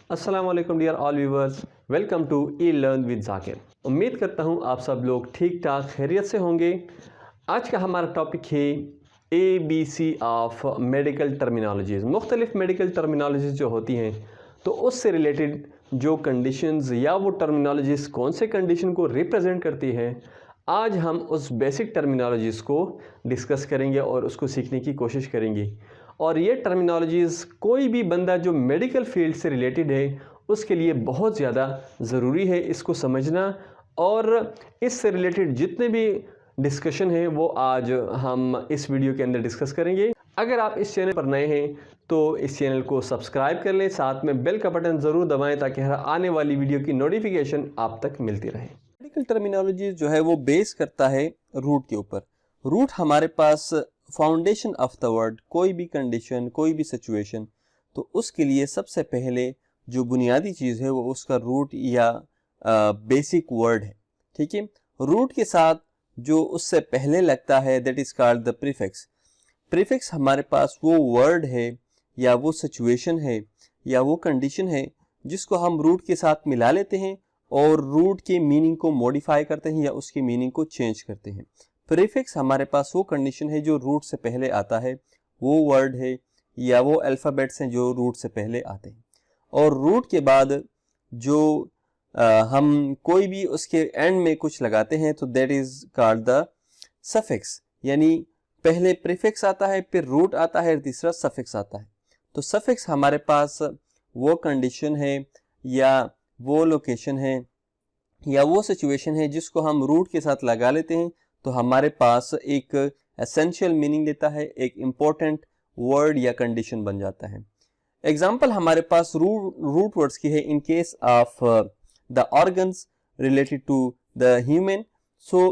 अस्सलाम वालेकुम dear all viewers, welcome to e learn with Zakir. उम्मीद करता हूँ आप सब लोग ठीक ठाक खैरियत से होंगे। आज का हमारा टॉपिक है ABC ऑफ मेडिकल टर्मिनोलॉजीज़। मुख्तलिफ मेडिकल टर्मिनोलॉजीज़ जो होती हैं तो उससे रिलेटेड जो कंडीशंस या वो टर्मिनोलॉजीज़ कौन से कंडीशन को रिप्रेजेंट करती हैं, आज हम उस बेसिक टर्मिनोलॉजीज़ को डिस्कस करेंगे और उसको सीखने की कोशिश करेंगे। और ये टर्मिनोलॉजीज़ कोई भी बंदा जो मेडिकल फील्ड से रिलेटेड है उसके लिए बहुत ज़्यादा ज़रूरी है इसको समझना। और इससे रिलेटेड जितने भी डिस्कशन है वो आज हम इस वीडियो के अंदर डिस्कस करेंगे। अगर आप इस चैनल पर नए हैं तो इस चैनल को सब्सक्राइब कर लें, साथ में बेल का बटन ज़रूर दबाएं ताकि हर आने वाली वीडियो की नोटिफिकेशन आप तक मिलती रहे। मेडिकल टर्मिनोलॉजी जो है वो बेस करता है रूट के ऊपर। रूट हमारे पास फाउंडेशन ऑफ द वर्ड, कोई भी कंडीशन, कोई भी सिचुएशन, तो उसके लिए सबसे पहले जो बुनियादी चीज़ है वो उसका रूट या बेसिक वर्ड है। ठीक है, रूट के साथ जो उससे पहले लगता है that is called the prefix. Prefix हमारे पास वो वर्ड है या वो सिचुएशन है या वो कंडीशन है जिसको हम रूट के साथ मिला लेते हैं और रूट के मीनिंग को मॉडिफाई करते हैं या उसके मीनिंग को चेंज करते हैं। प्रीफिक्स हमारे पास वो कंडीशन है जो रूट से पहले आता है, वो वर्ड है या वो अल्फ़ाबेट्स हैं जो रूट से पहले आते हैं। और रूट के बाद जो हम कोई भी उसके एंड में कुछ लगाते हैं तो that is called the suffix. यानी पहले प्रीफिक्स आता है, फिर रूट आता है, तीसरा सफिक्स आता है। तो सफिक्स हमारे पास वो कंडीशन है या वो लोकेशन है या वो सिचुएशन है जिसको हम रूट के साथ लगा लेते हैं तो हमारे पास एक एसेंशियल मीनिंग देता है, एक इम्पोर्टेंट वर्ड या कंडीशन बन जाता है। एग्जाम्पल हमारे पास रूट वर्ड्स की है in case of the organs related to the human. So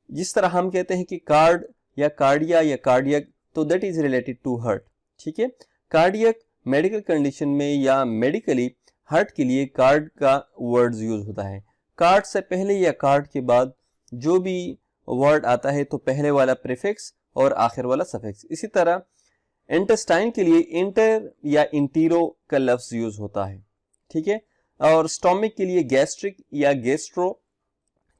जिस तरह हम कहते हैं कि कार्ड या कार्डिया या कार्डियक, तो that is related to heart. ठीक है, कार्डियक मेडिकल कंडीशन में या मेडिकली हार्ट के लिए कार्ड का वर्ड्स यूज होता है। कार्ड से पहले या कार्ड के बाद जो भी वर्ड आता है तो पहले वाला प्रीफिक्स और आखिर वाला सफिक्स। इसी तरह इंटेस्टाइन के लिए इंटर या इंटीरो का लफ्ज यूज होता है। ठीक है, और स्टोमिक के लिए गैस्ट्रिक या गैस्ट्रो।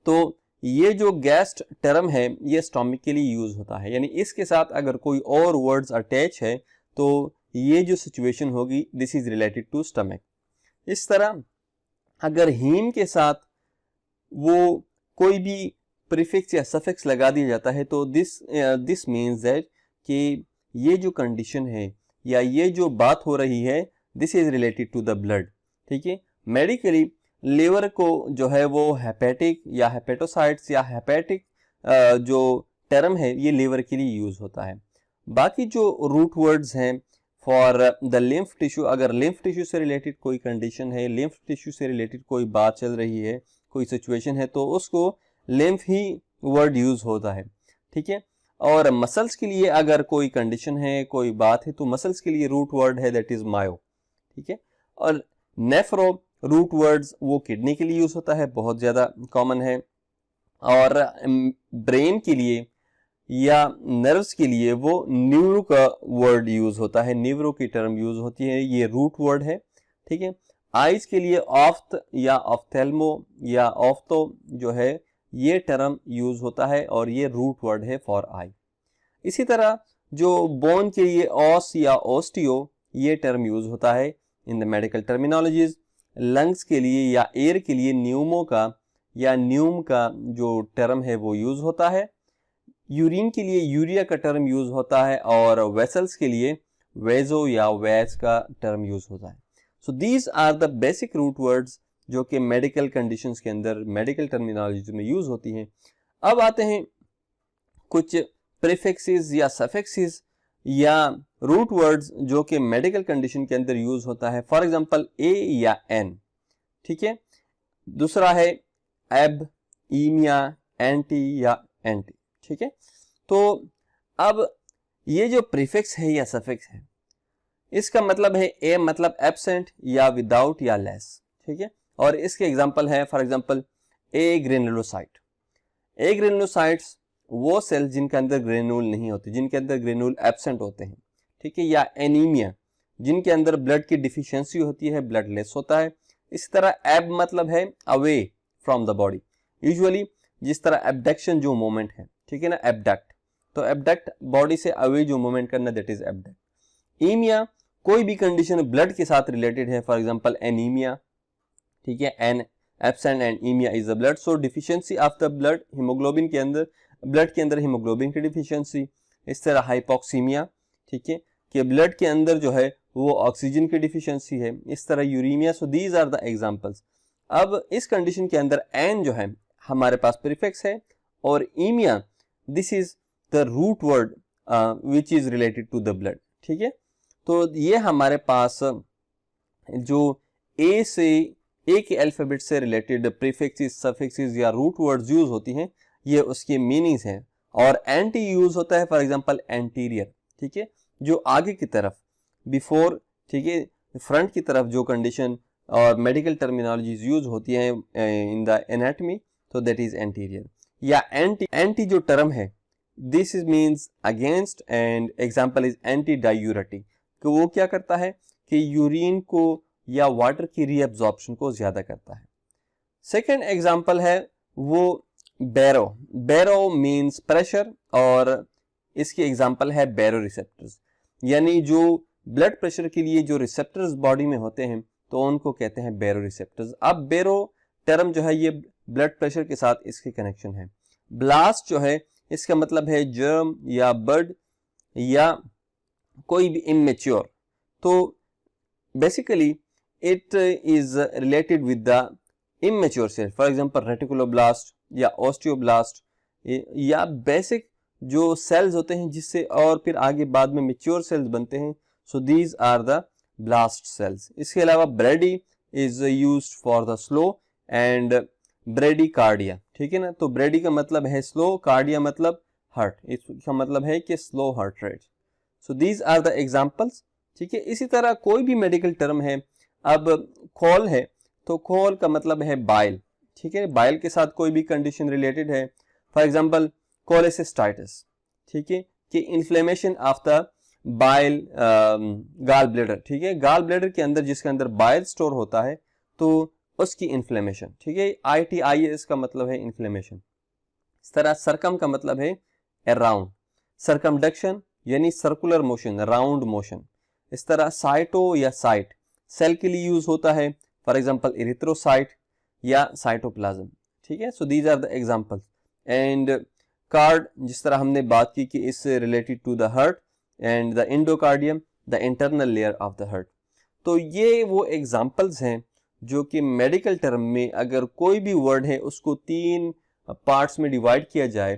तो ये जो गैस्ट टर्म है ये स्टोमिक के लिए यूज होता है, यानी इसके साथ अगर कोई और वर्ड्स अटैच है तो ये जो सिचुएशन होगी this is related to stomach. इस तरह अगर हीम के साथ वो कोई भी प्रीफिक्स या सफिक्स लगा दिया जाता है तो दिस मीन्स दैट कि ये जो कंडीशन है या ये जो बात हो रही है this is related to the blood. ठीक है, मेडिकली लिवर को जो है वो हेपेटिक या हेपेटोसाइट्स या हेपेटिक जो टर्म है ये लिवर के लिए यूज होता है। बाकी जो रूट वर्ड्स हैं फॉर द लिम्फ टिश्यू, अगर लिम्फ टिश्यू से रिलेटेड कोई कंडीशन है, लिम्फ टिश्यू से रिलेटेड कोई बात चल रही है, कोई सिचुएशन है, तो उसको लिम्फ ही वर्ड यूज होता है। ठीक है, और मसल्स के लिए अगर कोई कंडीशन है, कोई बात है, तो मसल्स के लिए रूट वर्ड है दैट इज मायो। ठीक है, और नेफ्रो रूट वर्ड्स वो किडनी के लिए यूज होता है, बहुत ज्यादा कॉमन है। और ब्रेन के लिए या नर्व्स के लिए वो न्यूरो का वर्ड यूज होता है, न्यूरो की टर्म यूज होती है, ये रूट वर्ड है। ठीक है, आइज के लिए ऑफ्थ या ऑफ्थेल्मो या ऑफ्थो जो है ये टर्म यूज होता है और ये रूट वर्ड है फॉर आई। इसी तरह जो बोन के लिए ऑस या ऑस्टियो ये टर्म यूज होता है in the medical terminologies. Lungs के लिए या एयर के लिए न्यूमो का या न्यूम का जो टर्म है वो यूज होता है। यूरिन के लिए यूरिया का टर्म यूज होता है और वेसल्स के लिए वेजो या वैज का टर्म यूज होता है। So these are the basic root words जो कि मेडिकल कंडीशंस के अंदर मेडिकल टर्मिनोलॉजी में यूज होती हैं। अब आते हैं कुछ प्रीफिक्सेस या सफिक्सेस या रूट वर्ड्स जो कि मेडिकल कंडीशन के अंदर यूज होता है। फॉर एग्जांपल ए या एन। ठीक है, दूसरा है एब, ईमिया, एंटी या एंटी। ठीक है, तो अब ये जो प्रीफिक्स है या सफिक्स है इसका मतलब है ए मतलब एब्सेंट या विदाउट या लेस। ठीक है, और इसके एग्जांपल है for example A granulocyte. A granulocytes वो सेल जिनके अंदर ग्रेनुल नहीं होते, जिनके अंदर ग्रेनुल एब्सेंट होते हैं। ठीक है, या एनीमिया जिनके अंदर ब्लड की डिफिशियंसी होती है, ब्लड लेस होता है। इसी तरह एब मतलब है away from the body, usually जिस तरह एबडक्शन जो मूवमेंट है, ठीक है ना, एबडक्ट, तो एबडक्ट बॉडी से अवे जो मूवमेंट करना, दैट इज एबडक्ट। ईमिया कोई भी कंडीशन ब्लड के साथ रिलेटेड है, फॉर एग्जांपल एनीमिया, ठीक है, an absent and aemia is the blood, so deficiency of the blood, haemoglobin के अंदर, ब्लड के अंदर हीमोग्लोबिन की डिफिशियंसी। इस तरह हाइपोक्सीमिया, ठीक है, कि ब्लड के अंदर जो है वो ऑक्सीजन की डिफिशियंसी है। इस तरह uraemia. So these are the examples. अब इस कंडीशन के अंदर एन जो है हमारे पास प्रीफिक्स है, और aemia this is the root word which is related to the blood, ठीक है। तो ये हमारे पास जो ए से, ए के अल्फाबेट से रिलेटेड प्रीफिक्सेस, सफिक्सेस या रूट वर्ड्स यूज होती हैं, ये उसके मीनिंग्स हैं। और एंटी यूज होता है फॉर एग्जांपल एंटीरियर, ठीक है, जो आगे की तरफ, बिफोर, ठीक है, फ्रंट की तरफ जो कंडीशन और मेडिकल टर्मिनोलॉजीज यूज होती हैं इन द एनाटमी, तो दैट इज एंटीरियर। या एंटी, एंटी जो टर्म है, this is means against, and example is anti diuretic, कि वो क्या करता है कि यूरिन को या वाटर की रीअब्जॉर्प्शन को ज्यादा करता है। सेकेंड एग्जाम्पल है वो बैरो। बैरो मीन्स प्रेशर, और इसकी एग्जाम्पल है बैरो रिसेप्टर्स, यानी जो ब्लड प्रेशर के लिए जो रिसेप्टर्स बॉडी में होते हैं, तो उनको कहते हैं बैरो रिसेप्टर्स। अब बैरो टर्म जो है ये ब्लड प्रेशर के साथ इसके कनेक्शन है। ब्लास्ट जो है इसका मतलब है जर्म या बर्ड या कोई भी इमेच्योर, तो basically it is related with the immature cell, for example reticuloblast या osteoblast या basic जो cells होते हैं जिससे और फिर आगे बाद में mature cells बनते हैं, so these are the blast cells। इसके अलावा Brady is used for the slow and bradycardia, ठीक है ना। तो Brady का मतलब है slow, cardia मतलब heart, इसका मतलब है कि slow heart rate। so these are the examples, ठीक है। इसी तरह कोई भी मेडिकल टर्म है, अब खोल है तो खोल का मतलब है बाइल, ठीक है, बाइल के साथ कोई भी कंडीशन रिलेटेड है, फॉर एग्जांपल कोलेसिस्टाइटिस, ठीक है, कि inflammation of the bile gall bladder, ठीक है, गाल ब्लैडर के अंदर जिसके अंदर बाइल स्टोर होता है तो उसकी इन्फ्लेमेशन, ठीक है, ITIS का मतलब है इन्फ्लेमेशन। इस तरह सरकम का मतलब है अराउंड, सरकमडक्शन यानी सर्कुलर मोशन, राउंड मोशन। इस तरह साइटो या साइट सेल के लिए यूज होता है, फॉर एग्जांपल इरिथ्रोसाइट या साइटोप्लाज्म, ठीक है। So these are the examples. And card, जिस तरह हमने बात की कि इससे related to the heart, and the endocardium, the internal layer of the heart. तो ये वो एग्जांपल्स हैं जो कि मेडिकल टर्म में अगर कोई भी वर्ड है उसको 3 पार्ट्स में डिवाइड किया जाए,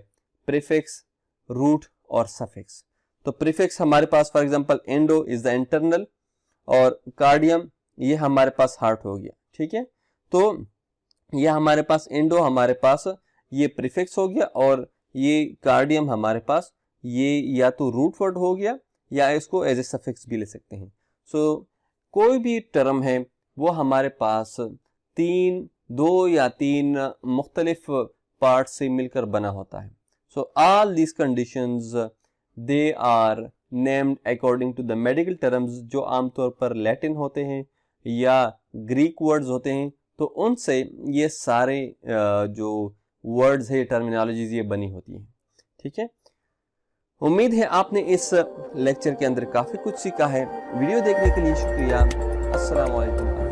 प्रीफिक्स, रूट और सफिक्स। तो प्रीफिक्स हमारे पास for example endo is the internal, और कार्डियम ये हमारे पास हार्ट हो गया, ठीक है। तो ये हमारे पास एंडो, हमारे पास ये प्रीफिक्स हो गया, और ये कार्डियम हमारे पास ये या तो रूट वर्ड हो गया या इसको एज ए सफिक्स भी ले सकते हैं। सो कोई भी टर्म है वो हमारे पास 2 या 3 मुख्तलिफ पार्ट से मिलकर बना होता है। So all these conditions they are named according to the medical terms, जो आमतौर पर लैटिन होते हैं या ग्रीक वर्ड्स होते हैं, तो उनसे ये सारे जो वर्ड्स है, टर्मिनोलॉजीज, ये बनी होती हैं, ठीक है। उम्मीद है आपने इस लेक्चर के अंदर काफ़ी कुछ सीखा है। वीडियो देखने के लिए शुक्रिया। अस्सलाम वालेकुम।